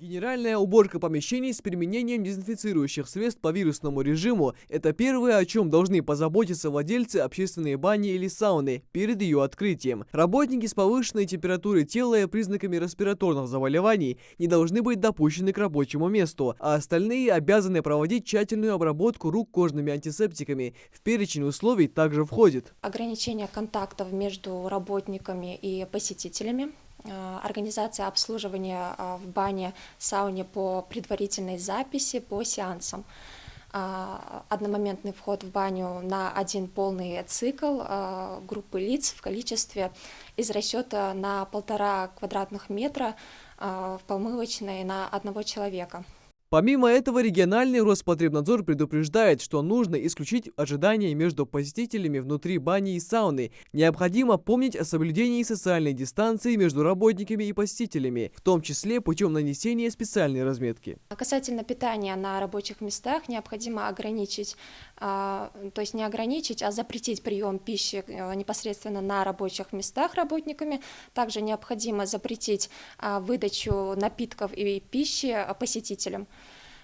Генеральная уборка помещений с применением дезинфицирующих средств по вирусному режиму – это первое, о чем должны позаботиться владельцы общественной бани или сауны перед ее открытием. Работники с повышенной температурой тела и признаками респираторных заболеваний не должны быть допущены к рабочему месту, а остальные обязаны проводить тщательную обработку рук кожными антисептиками. В перечень условий также входит ограничение контактов между работниками и посетителями, организация обслуживания в бане, сауне по предварительной записи по сеансам, одномоментный вход в баню на один полный цикл группы лиц в количестве из расчета на 1,5 квадратных метра в помывочной на одного человека. Помимо этого, региональный Роспотребнадзор предупреждает, что нужно исключить ожидания между посетителями внутри бани и сауны. Необходимо помнить о соблюдении социальной дистанции между работниками и посетителями, в том числе путем нанесения специальной разметки. Касательно питания на рабочих местах, необходимо ограничить, то есть не ограничить, а запретить прием пищи непосредственно на рабочих местах работниками. Также необходимо запретить выдачу напитков и пищи посетителям.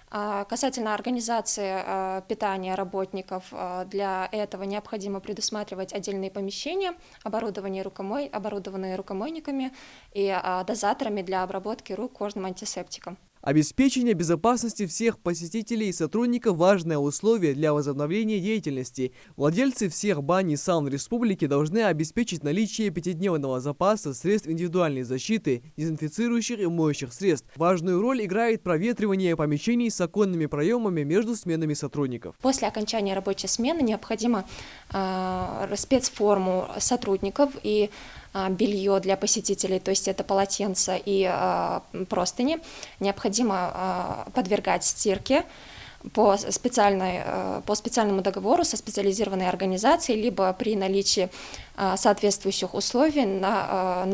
Касательно организации питания работников, для этого необходимо предусматривать отдельные помещения, оборудованные рукомойниками и дозаторами для обработки рук кожным антисептиком. Обеспечение безопасности всех посетителей и сотрудников – важное условие для возобновления деятельности. Владельцы всех бань и саун республики должны обеспечить наличие 5-дневного запаса средств индивидуальной защиты, дезинфицирующих и моющих средств. Важную роль играет проветривание помещений с оконными проемами между сменами сотрудников. После окончания рабочей смены необходимо спецформу сотрудников и белье для посетителей, то есть это полотенца и простыни, необходимо подвергать стирке по специальному договору со специализированной организацией, либо при наличии соответствующих условий на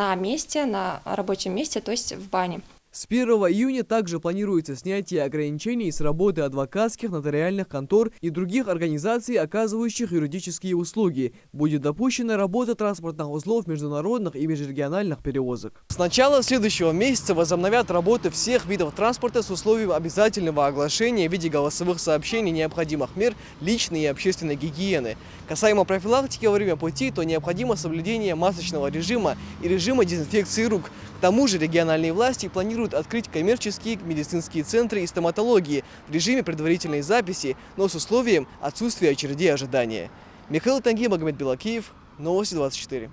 рабочем месте, то есть в бане. С 1 июня также планируется снятие ограничений с работы адвокатских, нотариальных контор и других организаций, оказывающих юридические услуги. Будет допущена работа транспортных узлов международных и межрегиональных перевозок. С начала следующего месяца возобновят работы всех видов транспорта с условием обязательного оглашения в виде голосовых сообщений необходимых мер личной и общественной гигиены. Касаемо профилактики во время пути, то необходимо соблюдение масочного режима и режима дезинфекции рук. К тому же региональные власти планируют открыть коммерческие медицинские центры и стоматологии в режиме предварительной записи, но с условием отсутствия очередей ожидания. Михаил Танги, Магомед Белакиев, Новости 24.